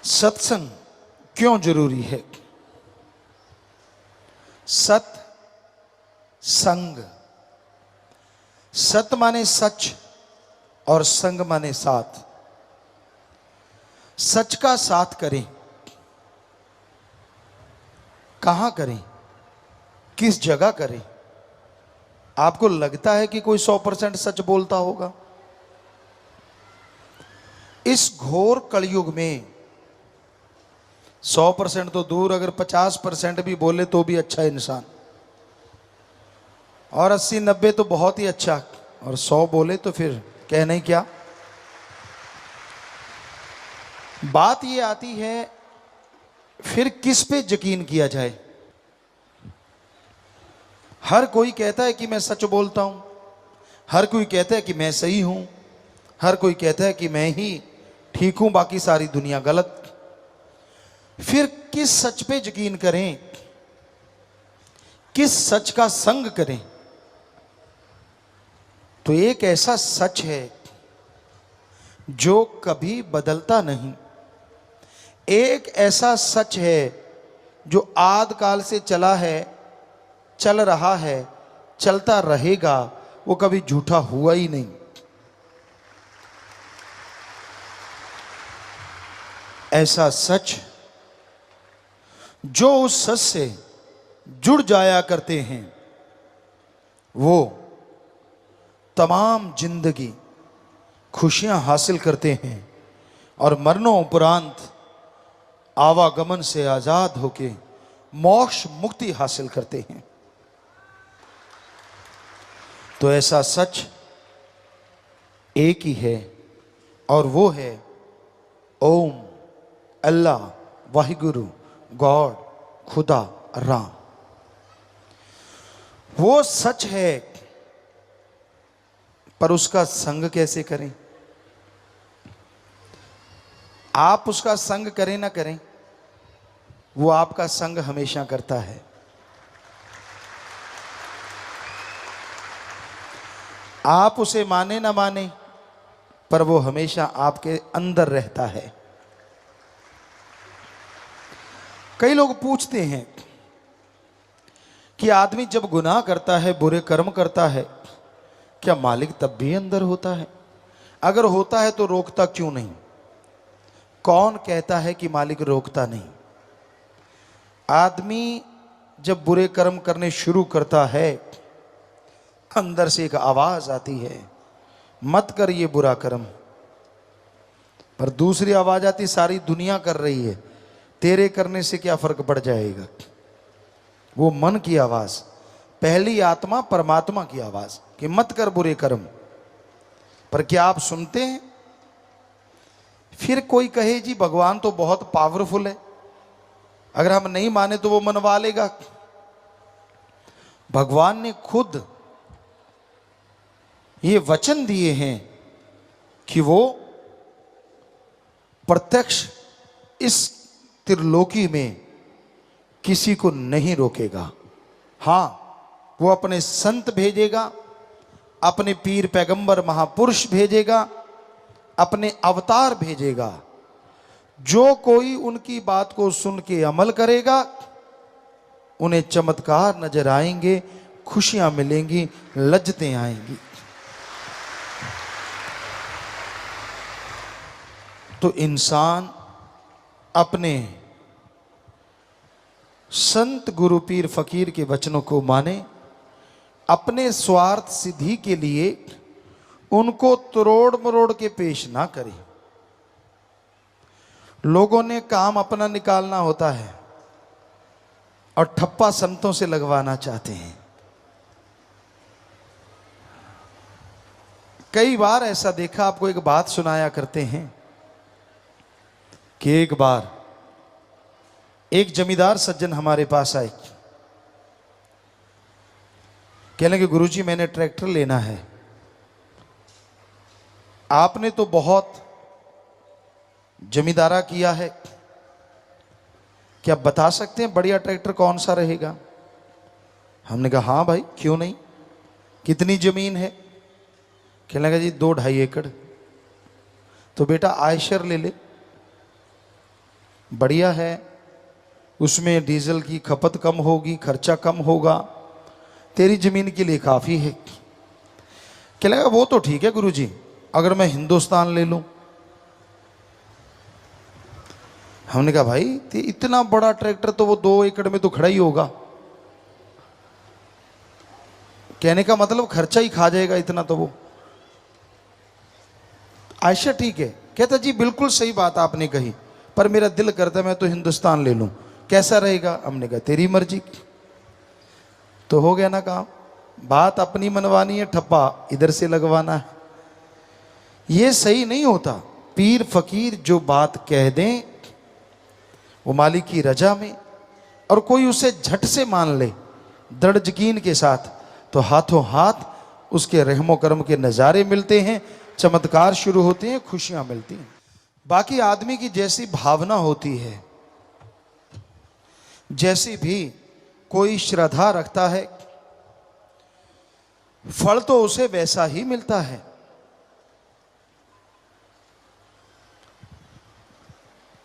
सत्संग क्यों जरूरी है? सत संग, सत माने सच और संग माने साथ। सच का साथ करें, कहां करें, किस जगह करें? आपको लगता है कि कोई 100% सच बोलता होगा? इस घोर कलयुग में 100% तो दूर, अगर 50% भी बोले तो भी अच्छा इंसान, और 80-90 तो बहुत ही अच्छा, और 100 बोले तो फिर कहने क्या। बात ये आती है फिर किस पे यकीन किया जाए। हर कोई कहता है कि मैं सच बोलता हूं, हर कोई कहता है कि मैं सही हूं, हर कोई कहता है कि मैं ही ठीक हूं, बाकी सारी दुनिया गलत। फिर किस सच पे यकीन करें, किस सच का संग करें? तो एक ऐसा सच है जो कभी बदलता नहीं, एक ऐसा सच है जो आद काल से चला है, चल रहा है, चलता रहेगा, वो कभी झूठा हुआ ही नहीं। ऐसा सच जो उस सच से जुड़ जाया करते हैं वो तमाम जिंदगी खुशियां हासिल करते हैं और मरणों उपरांत आवागमन से आजाद होके मोक्ष मुक्ति हासिल करते हैं। तो ऐसा सच एक ही है और वो है ओम, अल्लाह, वाहिगुरु, गॉड, खुदा, राम। वो सच है, पर उसका संग कैसे करें? आप उसका संग करें ना करें, वो आपका संग हमेशा करता है। आप उसे माने ना माने, पर वो हमेशा आपके अंदर रहता है। कई लोग पूछते हैं कि आदमी जब गुनाह करता है, बुरे कर्म करता है, क्या मालिक तब भी अंदर होता है? अगर होता है तो रोकता क्यों नहीं? कौन कहता है कि मालिक रोकता नहीं? आदमी जब बुरे कर्म करने शुरू करता है, अंदर से एक आवाज आती है, मत कर ये बुरा कर्म। पर दूसरी आवाज आती, सारी दुनिया कर रही है, तेरे करने से क्या फर्क पड़ जाएगा? वो मन की आवाज, पहली आत्मा परमात्मा की आवाज कि मत कर बुरे कर्म। पर क्या आप सुनते हैं? फिर कोई कहे जी भगवान तो बहुत पावरफुल है, अगर हम नहीं माने तो वो मनवा लेगा। भगवान ने खुद ये वचन दिए हैं कि वो प्रत्यक्ष इस त्रिलोकी में किसी को नहीं रोकेगा। हां, वो अपने संत भेजेगा, अपने पीर पैगंबर महापुरुष भेजेगा, अपने अवतार भेजेगा। जो कोई उनकी बात को सुन के अमल करेगा, उन्हें चमत्कार नजर आएंगे, खुशियां मिलेंगी, लज्जतें आएंगी। तो इंसान अपने संत गुरु पीर फकीर के वचनों को माने, अपने स्वार्थ सिद्धि के लिए उनको तोड़ मरोड़ के पेश ना करे। लोगों ने काम अपना निकालना होता है और ठप्पा संतों से लगवाना चाहते हैं। कई बार ऐसा देखा, आपको एक बात सुनाया करते हैं कि एक बार एक जमींदार सज्जन हमारे पास आए, कहने लगे गुरुजी मैंने ट्रैक्टर लेना है, आपने तो बहुत जमींदारा किया है, क्या बता सकते हैं बढ़िया ट्रैक्टर कौन सा रहेगा? हमने कहा हाँ भाई क्यों नहीं, कितनी जमीन है? कहने लगा जी 2-2.5 एकड़। तो बेटा आयशर ले ले। बढ़िया है, उसमें डीजल की खपत कम होगी, खर्चा कम होगा, तेरी जमीन के लिए काफ़ी है। क्या लगा वो तो ठीक है गुरुजी, अगर मैं हिंदुस्तान ले लूं। हमने कहा भाई इतना बड़ा ट्रैक्टर तो वो 2 एकड़ में तो खड़ा ही होगा। कहने का मतलब खर्चा ही खा जाएगा इतना तो वो। आयशा ठीक है, कहता जी बिल्कुल सही बात आपने कही, पर मेरा दिल करता मैं तो हिंदुस्तान ले लूं, कैसा रहेगा। हमने कहा तेरी मर्जी। तो हो गया ना काम, बात अपनी मनवानी है, ठप्पा इधर से लगवाना है। ये सही नहीं होता। पीर फकीर जो बात कह दें वो मालिक की रजा में, और कोई उसे झट से मान ले दृढ़ यकीन के साथ, तो हाथों हाथ उसके रहमो करम के नज़ारे मिलते हैं, चमत्कार शुरू होते हैं, खुशियां मिलती हैं। बाकी आदमी की जैसी भावना होती है, जैसी भी कोई श्रद्धा रखता है, फल तो उसे वैसा ही मिलता है।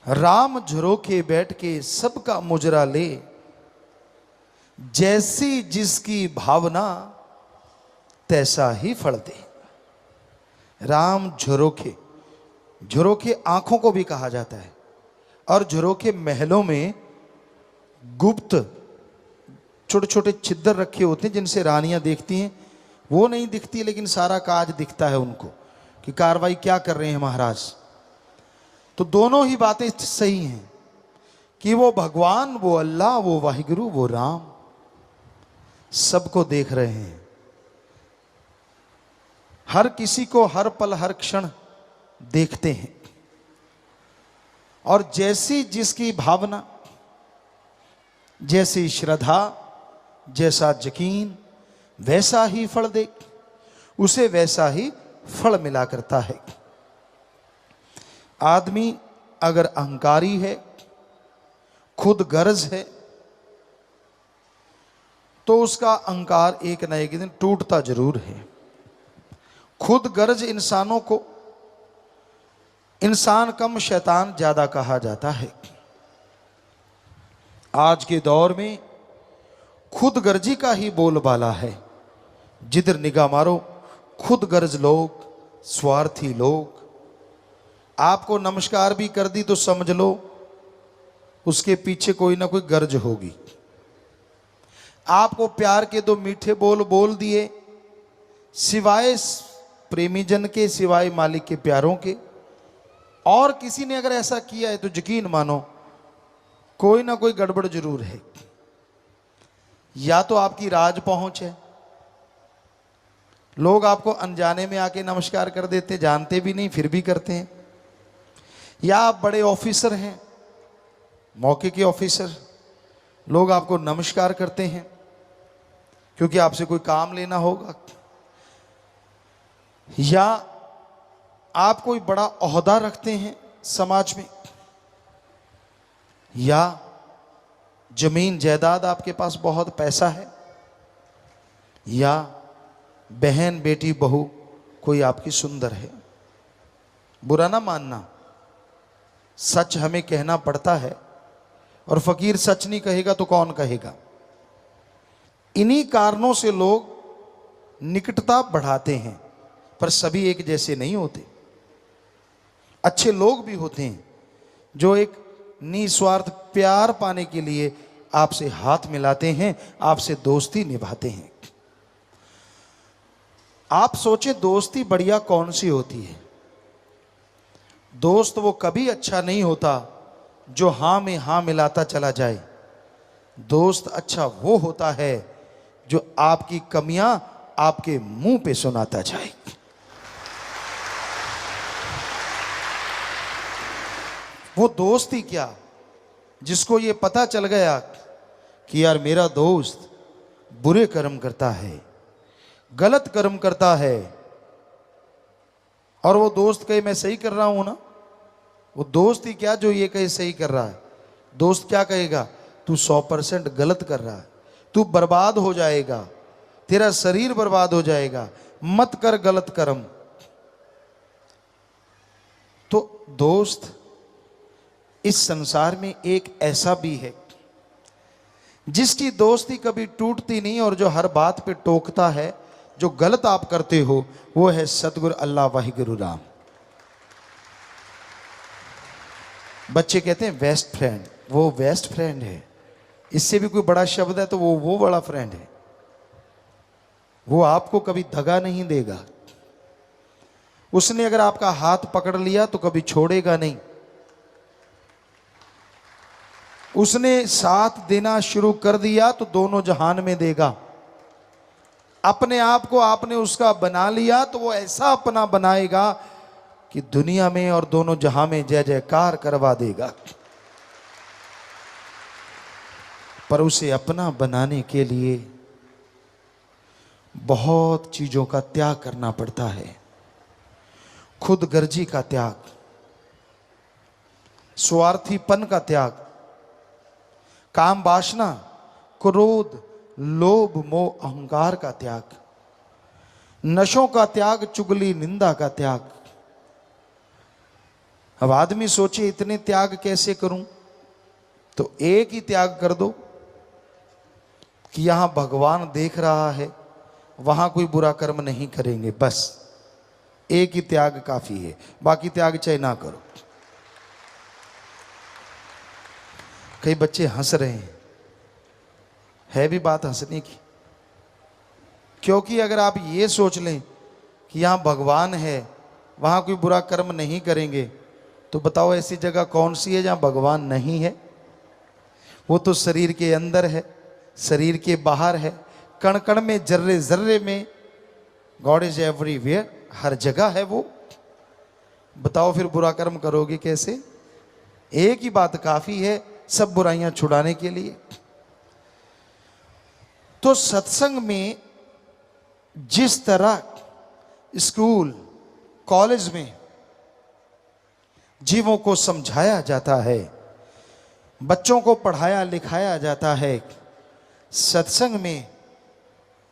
राम झरोखे बैठ के सबका मुजरा ले, जैसी जिसकी भावना तैसा ही फल दे। राम झरोखे, झरोखे आंखों को भी कहा जाता है, और झरोखे महलों में गुप्त छोटे छोटे छिद्र रखे होते हैं जिनसे रानियां देखती हैं। वो नहीं दिखती लेकिन सारा काज दिखता है उनको कि कार्रवाई क्या कर रहे हैं महाराज। तो दोनों ही बातें सही हैं कि वो भगवान, वो अल्लाह, वो वाहिगुरु, वो राम सबको देख रहे हैं, हर किसी को हर पल हर क्षण देखते हैं, और जैसी जिसकी भावना, जैसी श्रद्धा, जैसा यकीन, वैसा ही फल दे, उसे वैसा ही फल मिला करता है। आदमी अगर अहंकारी है, खुद गर्ज है, तो उसका अहंकार एक न एक दिन टूटता जरूर है। खुद गर्ज इंसानों को इंसान कम शैतान ज्यादा कहा जाता है। आज के दौर में खुद गर्जी का ही बोलबाला है। जिधर निगाह मारो खुद गर्ज लोग, स्वार्थी लोग। आपको नमस्कार भी कर दी तो समझ लो उसके पीछे कोई ना कोई गर्ज होगी। आपको प्यार के 2 मीठे बोल बोल दिए, सिवाय प्रेमी जन के, सिवाय मालिक के प्यारों के, और किसी ने अगर ऐसा किया है तो यकीन मानो कोई ना कोई गड़बड़ जरूर है। या तो आपकी राज पहुंच है, लोग आपको अनजाने में आके नमस्कार कर देते, जानते भी नहीं फिर भी करते हैं। या आप बड़े ऑफिसर हैं, मौके के ऑफिसर, लोग आपको नमस्कार करते हैं क्योंकि आपसे कोई काम लेना होगा। या आप कोई बड़ा ओहदा रखते हैं समाज में, या जमीन जायदाद आपके पास बहुत पैसा है, या बहन बेटी बहू कोई आपकी सुंदर है। बुरा ना मानना, सच हमें कहना पड़ता है, और फकीर सच नहीं कहेगा तो कौन कहेगा। इन्हीं कारणों से लोग निकटता बढ़ाते हैं, पर सभी एक जैसे नहीं होते। अच्छे लोग भी होते हैं जो एक निस्वार्थ प्यार पाने के लिए आपसे हाथ मिलाते हैं, आपसे दोस्ती निभाते हैं। आप सोचें दोस्ती बढ़िया कौन सी होती है। दोस्त वो कभी अच्छा नहीं होता जो हां में हां मिलाता चला जाए। दोस्त अच्छा वो होता है जो आपकी कमियां आपके मुंह पे सुनाता जाए। वो दोस्त ही क्या जिसको ये पता चल गया कि यार मेरा दोस्त बुरे कर्म करता है, गलत कर्म करता है, और वो दोस्त कहे मैं सही कर रहा हूं ना। वो दोस्त ही क्या जो ये कहे सही कर रहा है। दोस्त क्या कहेगा, तू 100% गलत कर रहा है, तू बर्बाद हो जाएगा, तेरा शरीर बर्बाद हो जाएगा, मत कर गलत कर्म। तो दोस्त इस संसार में एक ऐसा भी है जिसकी दोस्ती कभी टूटती नहीं और जो हर बात पे टोकता है, जो गलत आप करते हो, वो है सतगुरु अल्लाह वाहिगुरु राम। बच्चे कहते हैं बेस्ट फ्रेंड, वो बेस्ट फ्रेंड है। इससे भी कोई बड़ा शब्द है तो वो बड़ा फ्रेंड है। वो आपको कभी दगा नहीं देगा। उसने अगर आपका हाथ पकड़ लिया तो कभी छोड़ेगा नहीं। उसने साथ देना शुरू कर दिया तो दोनों जहान में देगा। अपने आप को आपने उसका बना लिया तो वो ऐसा अपना बनाएगा कि दुनिया में और दोनों जहां में जय जयकार करवा देगा। पर उसे अपना बनाने के लिए बहुत चीजों का त्याग करना पड़ता है। खुद गर्जी का त्याग, स्वार्थीपन का त्याग, काम वासना, क्रोध, लोभ, मोह, अहंकार का त्याग, नशों का त्याग, चुगली निंदा का त्याग। अब आदमी सोचे इतने त्याग कैसे करूं, तो एक ही त्याग कर दो कि यहां भगवान देख रहा है, वहां कोई बुरा कर्म नहीं करेंगे। बस एक ही त्याग काफी है, बाकी त्याग चाहे ना करो। कई बच्चे हंस रहे हैं, है भी बात हंसने की, क्योंकि अगर आप ये सोच लें कि यहां भगवान है, वहां कोई बुरा कर्म नहीं करेंगे, तो बताओ ऐसी जगह कौन सी है जहां भगवान नहीं है? वो तो शरीर के अंदर है, शरीर के बाहर है, कण कण में, जर्रे जर्रे में। गॉड इज एवरीवेयर, हर जगह है वो। बताओ फिर बुरा कर्म करोगे कैसे? एक ही बात काफी है सब बुराइयां छुड़ाने के लिए। तो सत्संग में जिस तरह स्कूल कॉलेज में जीवों को समझाया जाता है, बच्चों को पढ़ाया लिखाया जाता है, सत्संग में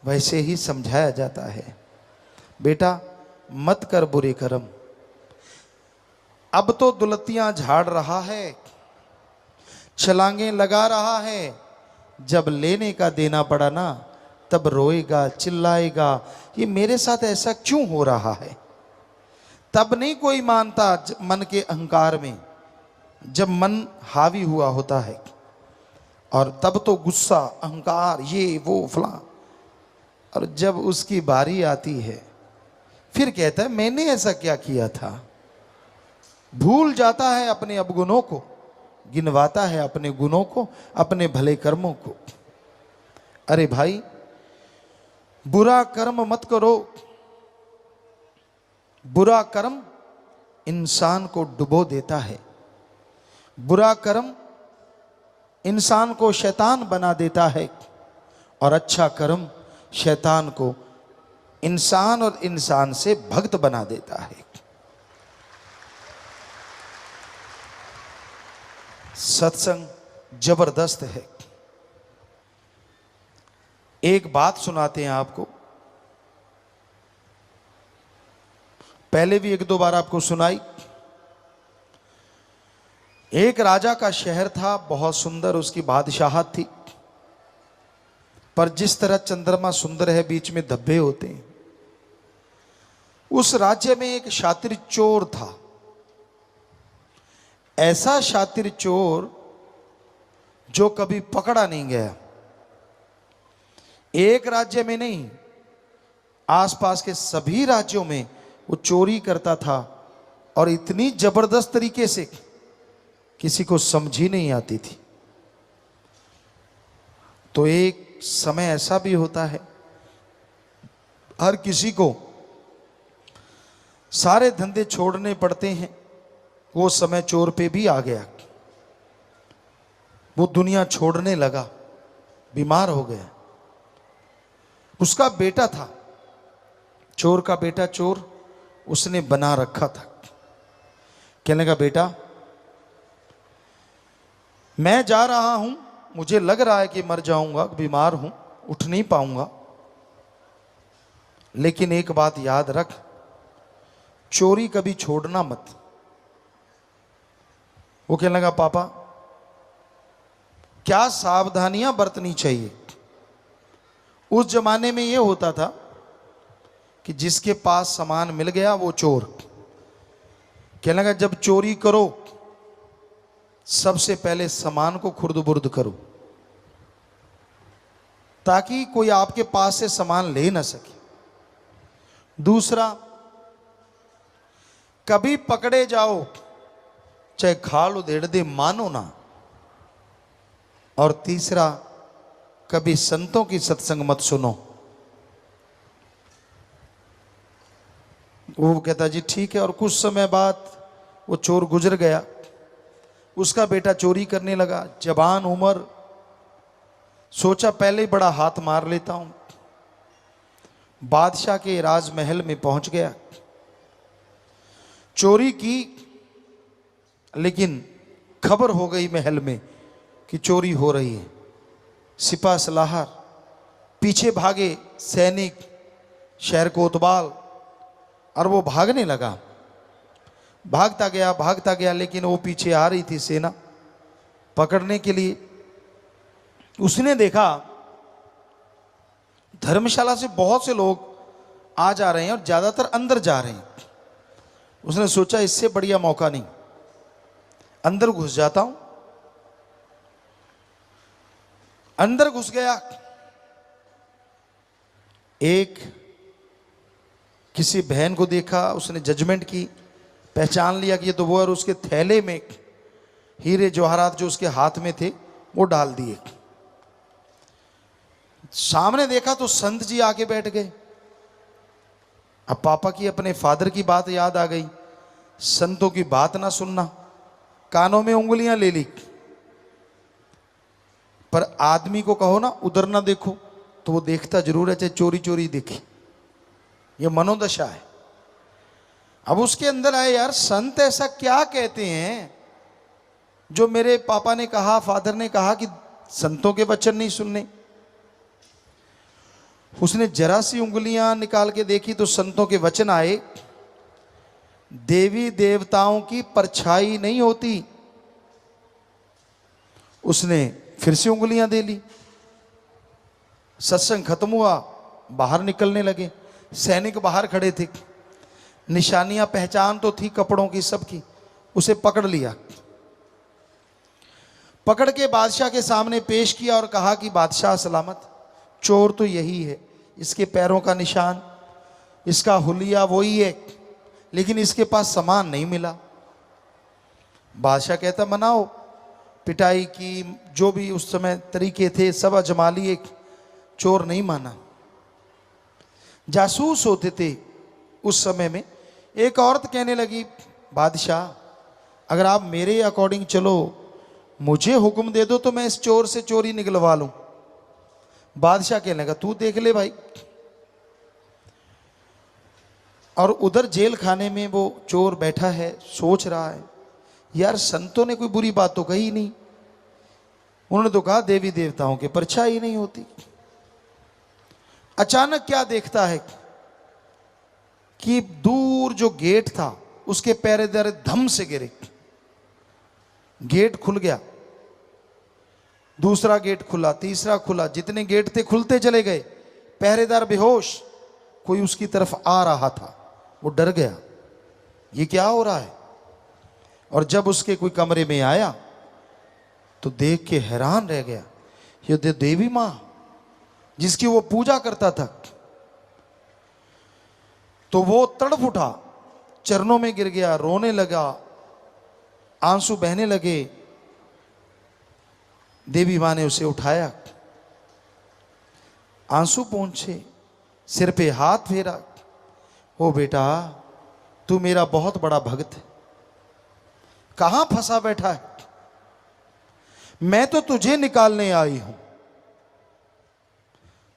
वैसे ही समझाया जाता है। बेटा मत कर बुरे कर्म। अब तो दुलतियां झाड़ रहा है, छलांगे लगा रहा है। जब लेने का देना पड़ा ना, तब रोएगा, चिल्लाएगा, ये मेरे साथ ऐसा क्यों हो रहा है। तब नहीं कोई मानता मन के अहंकार में, जब मन हावी हुआ होता है, और तब तो गुस्सा, अहंकार, ये वो फलां। और जब उसकी बारी आती है फिर कहता है मैंने ऐसा क्या किया था। भूल जाता है अपने अवगुणों को, गिनवाता है अपने गुणों को, अपने भले कर्मों को। अरे भाई, बुरा कर्म मत करो। बुरा कर्म इंसान को डुबो देता है। बुरा कर्म इंसान को शैतान बना देता है, और अच्छा कर्म शैतान को इंसान और इंसान से भक्त बना देता है। सत्संग जबरदस्त है। एक बात सुनाते हैं आपको, पहले भी एक दो बार आपको सुनाई। एक राजा का शहर था, बहुत सुंदर उसकी बादशाहत थी। पर जिस तरह चंद्रमा सुंदर है, बीच में धब्बे होते हैं। उस राज्य में एक शातिर चोर था। ऐसा शातिर चोर जो कभी पकड़ा नहीं गया। एक राज्य में नहीं, आसपास के सभी राज्यों में वो चोरी करता था, और इतनी जबरदस्त तरीके से किसी को समझ ही नहीं आती थी। तो एक समय ऐसा भी होता है, हर किसी को सारे धंधे छोड़ने पड़ते हैं। वो समय चोर पे भी आ गया। वो दुनिया छोड़ने लगा, बीमार हो गया। उसका बेटा था, चोर का बेटा चोर, उसने बना रखा था। कहने लगा बेटा मैं जा रहा हूं, मुझे लग रहा है कि मर जाऊंगा, बीमार हूं, उठ नहीं पाऊंगा, लेकिन एक बात याद रख, चोरी कभी छोड़ना मत। वो कहने लगा पापा क्या सावधानियां बरतनी चाहिए। उस जमाने में यह होता था कि जिसके पास सामान मिल गया वो चोर। कहने लगा जब चोरी करो सबसे पहले सामान को खुर्द बुर्द करो ताकि कोई आपके पास से सामान ले ना सके। दूसरा, कभी पकड़े जाओ चाहे खाल उधेड़ दे मानो ना। और तीसरा, कभी संतों की सत्संग मत सुनो। वो कहता जी ठीक है। और कुछ समय बाद वो चोर गुजर गया, उसका बेटा चोरी करने लगा, जवान उम्र, सोचा पहले ही बड़ा हाथ मार लेता हूं। बादशाह के राजमहल में पहुंच गया, चोरी की, लेकिन खबर हो गई महल में कि चोरी हो रही है। सिपा सलाहर पीछे भागे, सैनिक शहर कोतवाल, और वो भागने लगा। भागता गया, लेकिन वो पीछे आ रही थी सेना पकड़ने के लिए। उसने देखा धर्मशाला से बहुत से लोग आ जा रहे हैं और ज्यादातर अंदर जा रहे हैं। उसने सोचा इससे बढ़िया मौका नहीं, अंदर घुस जाता हूं। अंदर घुस गया, एक किसी बहन को देखा, उसने जजमेंट की, पहचान लिया कि ये तो वो है, और उसके थैले में हीरे जवाहरात जो उसके हाथ में थे वो डाल दिए। सामने देखा तो संत जी आके बैठ गए। अब पापा की अपने फादर की बात याद आ गई, संतों की बात ना सुनना, कानों में उंगलियां ले ली। पर आदमी को कहो ना उधर ना देखो तो वो देखता जरूर है, चाहे चोरी चोरी देखे। ये मनोदशा है। अब उसके अंदर आए, यार संत ऐसा क्या कहते हैं जो मेरे पापा ने कहा, फादर ने कहा कि संतों के वचन नहीं सुनने। उसने जरा सी उंगलियां निकाल के देखी तो संतों के वचन आए, देवी देवताओं की परछाई नहीं होती। उसने फिर से उंगलियां दे ली। सत्संग खत्म हुआ, बाहर निकलने लगे। सैनिक बाहर खड़े थे, निशानियां पहचान तो थी कपड़ों की सबकी। उसे पकड़ लिया, पकड़ के बादशाह के सामने पेश किया और कहा कि बादशाह सलामत, चोर तो यही है, इसके पैरों का निशान, इसका हुलिया वही है, लेकिन इसके पास सामान नहीं मिला। बादशाह कहता मनाओ, पिटाई की, जो भी उस समय तरीके थे सब आजमा लिए, चोर नहीं माना। जासूस होते थे उस समय में। एक औरत कहने लगी, बादशाह अगर आप मेरे अकॉर्डिंग चलो, मुझे हुक्म दे दो तो मैं इस चोर से चोरी निकलवा लूं। बादशाह कहने लगा तू देख ले भाई। और उधर जेल खाने में वो चोर बैठा है, सोच रहा है यार संतों ने कोई बुरी बात तो कही नहीं, उन्होंने तो कहा देवी देवताओं की परछाई नहीं होती। अचानक क्या देखता है कि दूर जो गेट था उसके पहरेदार धम से गिरे, गेट खुल गया, दूसरा गेट खुला, तीसरा खुला, जितने गेट थे खुलते चले गए। पहरेदार बेहोश, कोई उसकी तरफ आ रहा था, वो डर गया ये क्या हो रहा है। और जब उसके कोई कमरे में आया तो देख के हैरान रह गया, ये देवी मां जिसकी वो पूजा करता था। तो वो तड़प उठा, चरणों में गिर गया, रोने लगा, आंसू बहने लगे। देवी मां ने उसे उठाया, आंसू पहुंचे, सिर पे हाथ फेरा, ओ बेटा तू मेरा बहुत बड़ा भक्त है, कहां फंसा बैठा है, मैं तो तुझे निकालने आई हूं।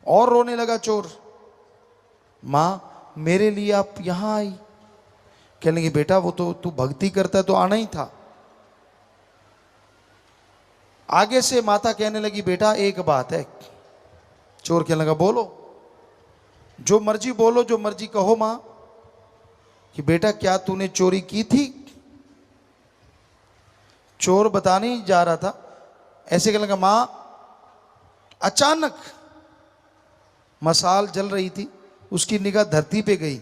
और रोने लगा चोर, मां मेरे लिए आप यहां आई। कहने लगी बेटा वो तो तू भक्ति करता है तो आना ही था। आगे से माता कहने लगी बेटा एक बात है। चोर कहने लगा बोलो, जो मर्जी बोलो, जो मर्जी कहो मां। कि बेटा क्या तूने चोरी की थी? चोर बताने ही जा रहा था, ऐसे कहने लगा मां, अचानक मसाल जल रही थी, उसकी निगाह धरती पे गई।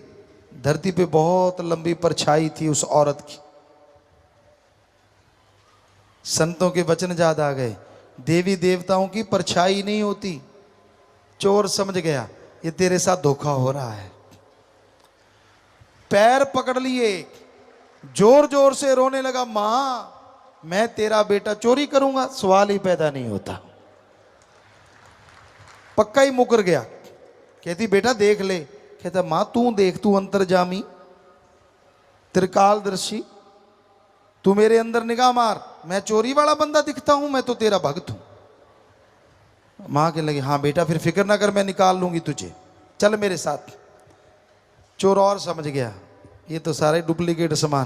धरती पे बहुत लंबी परछाई थी उस औरत की। संतों के वचन याद आ गए, देवी देवताओं की परछाई नहीं होती। चोर समझ गया ये तेरे साथ धोखा हो रहा है। पैर पकड़ लिए, जोर जोर से रोने लगा, मां मैं तेरा बेटा चोरी करूंगा, सवाल ही पैदा नहीं होता। पक्का ही मुकर गया। कहती बेटा देख ले। कहता मां तू देख, तू अंतर्जामी त्रिकालदर्शी, तू मेरे अंदर निगाह मार, मैं चोरी वाला बंदा दिखता हूं? मैं तो तेरा भक्त हूं। मां कहने लगी हाँ बेटा फिर फिक्र ना कर, मैं निकाल लूंगी तुझे, चल मेरे साथ। चोर और समझ गया ये तो सारे डुप्लीकेट सामान।